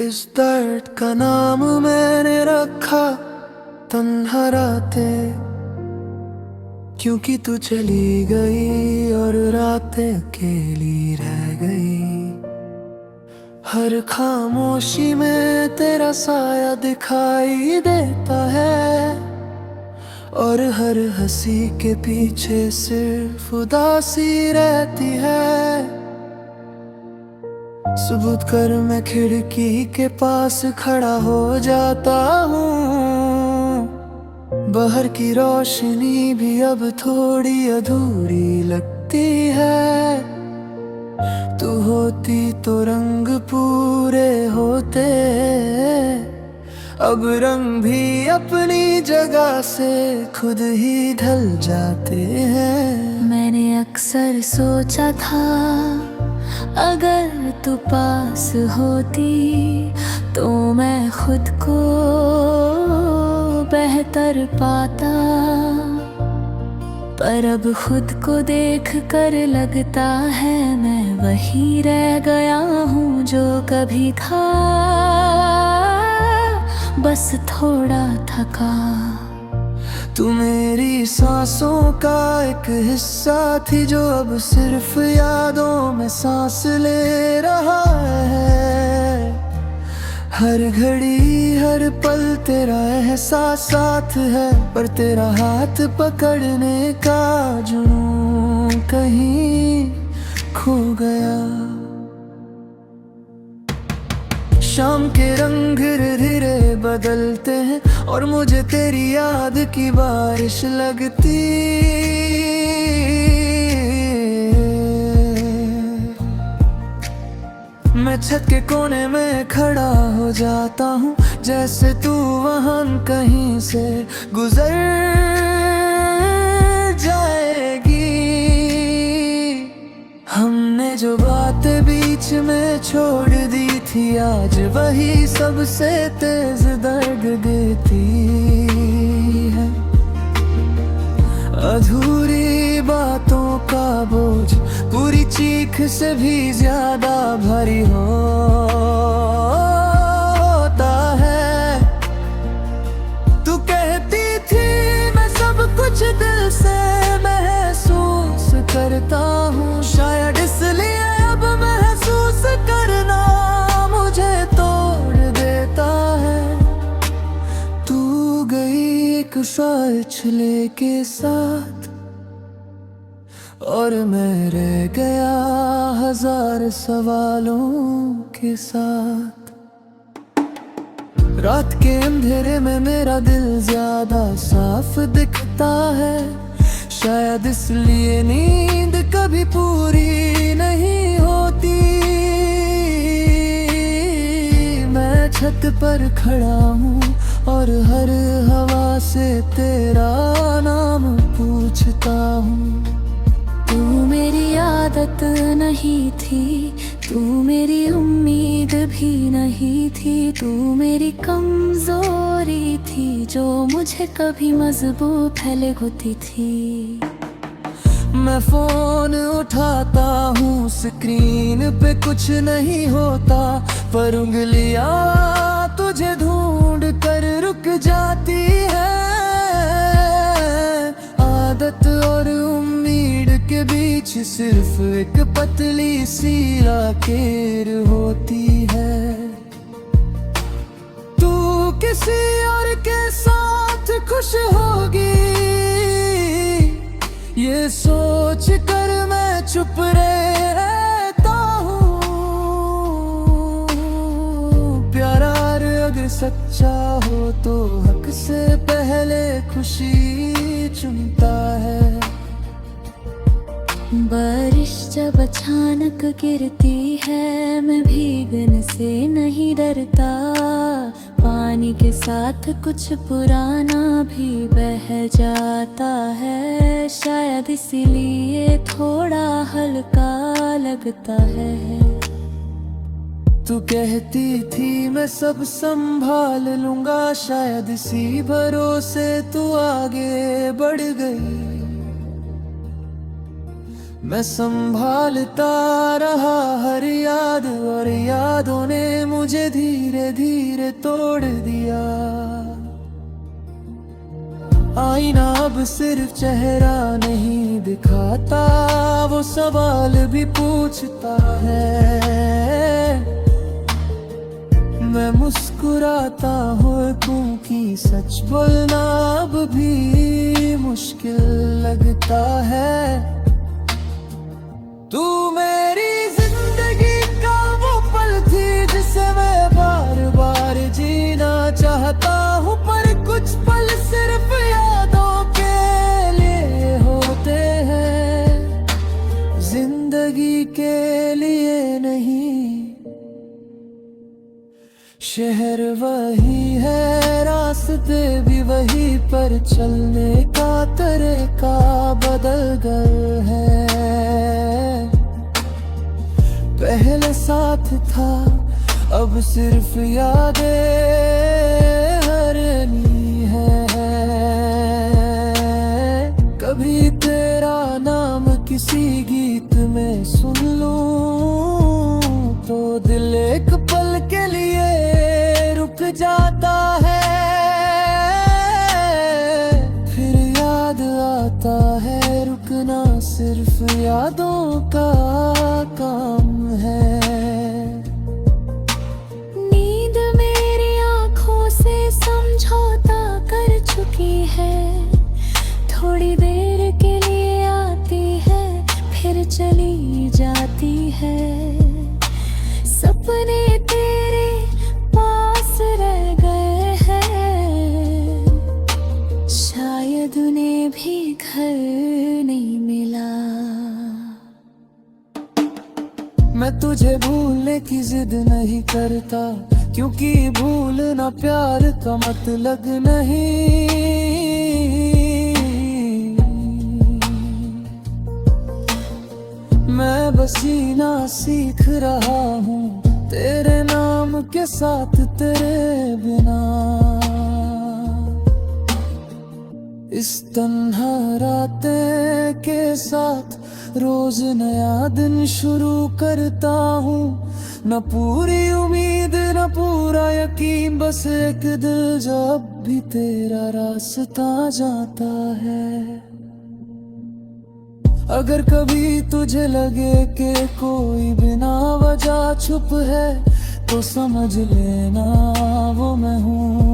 इस दर्द का नाम मैंने रखा तन्हा रातें, क्योंकि तू चली गई और रातें अकेली रह गई। हर खामोशी में तेरा साया दिखाई देता है, और हर हंसी के पीछे सिर्फ उदासी रहती है। सबूत कर मैं खिड़की के पास खड़ा हो जाता हूँ। बाहर की रोशनी भी अब थोड़ी अधूरी लगती है। तू होती तो रंग पूरे होते, अब रंग भी अपनी जगह से खुद ही ढल जाते हैं। मैंने अक्सर सोचा था अगर तू पास होती तो मैं खुद को बेहतर पाता, पर अब खुद को देख कर लगता है मैं वही रह गया हूँ जो कभी था, बस थोड़ा थका। तू मेरी सांसों का एक हिस्सा थी जो अब सिर्फ यादों में सांस ले रहा है। हर घड़ी हर पल तेरा एहसास साथ है, पर तेरा हाथ पकड़ने का जुनून कहीं खो गया। शाम के रंग धीरे धीरे बदलते हैं और मुझे तेरी याद की बारिश लगती। मैं छत के कोने में खड़ा हो जाता हूँ, जैसे तू वहाँ कहीं से गुजर जाएगी। हमने जो बातें बीच में छोड़ दी थी, आज वही सबसे तेज दर्द देती है। अधूरी बातों का बोझ पूरी चीख से भी ज्यादा भारी होता है। तू कहती थी मैं सब कुछ दिल से महसूस करता हूँ, शायद इसलिए अब महसूस करना मुझे तोड़ देता है। तू गई एक फासले के साथ और मैं रह गया हजार सवालों के साथ। रात के अंधेरे में मेरा दिल ज्यादा साफ दिखता है, शायद इसलिए नींद कभी पूरी नहीं होती। मैं छत पर खड़ा हूँ और हर हवा से तेरा नाम पूछता हूँ। तू मेरी आदत नहीं थी, तू मेरी उम्मीद भी नहीं थी, तू मेरी कमजोरी थी जो मुझे कभी मजबूत पहले होती थी। मैं फोन उठाता हूँ, स्क्रीन पे कुछ नहीं होता, पर उंगलियां तुझे ढूंढ कर रुक जाती है। आदत और उम्मीद के बीच सिर्फ एक पतली सी लकीर होती है। तू किसी और के साथ खुश होगी, ये सोच कर मैं चुप रहता हूँ। प्यार अगर सच्चा हो तो हक से पहले खुशी चुनता है। बारिश जब अचानक गिरती है मैं भीगने से नहीं डरता, पानी के साथ कुछ पुराना भी बह जाता है, शायद इसीलिए थोड़ा हल्का लगता है। तू कहती थी मैं सब संभाल लूंगा, शायद इसी भरोसे तू आगे बढ़ गई। मैं संभालता रहा हर याद, और यादों ने मुझे धीरे धीरे तोड़ दिया। आईना अब सिर्फ चेहरा नहीं दिखाता, वो सवाल भी पूछता है। मैं मुस्कुराता हूँ क्योंकि सच बोलना अब भी मुश्किल लगता है। तू मेरी जिंदगी का वो पल थी जिसे मैं बार बार जीना चाहता हूँ, पर कुछ पल सिर्फ यादों के लिए होते हैं, जिंदगी के लिए नहीं। शहर वही है, रास्ते भी वही, पर चलने का तरीका बदल गया है। पहले साथ था, अब सिर्फ यादें हरनी है। कभी तेरा नाम किसी गीत में सुन लूं तो दिल एक पल के लिए रुक जाता है। फिर याद आता है, रुकना सिर्फ यादों का काम है। नींद मेरी आँखों से समझौता कर चुकी है, थोड़ी देर के लिए आती है फिर चली जाती है। सपने तेरे पास रह गए हैं, शायद उन्हें भी घर नहीं मिला। मैं तुझे भूलने की जिद नहीं करता, क्योंकि भूलना प्यार का मतलब नहीं। मैं बस जीना सीख रहा हूँ तेरे नाम के साथ, तेरे बिना। इस तन्हा रातें के साथ रोज नया दिन शुरू करता हूँ, न पूरी उम्मीद न पूरा यकीन, बस एक दिल जो अब भी तेरा रास्ता जाता है। अगर कभी तुझे लगे कि कोई बिना वजह चुप है, तो समझ लेना वो मैं हूँ।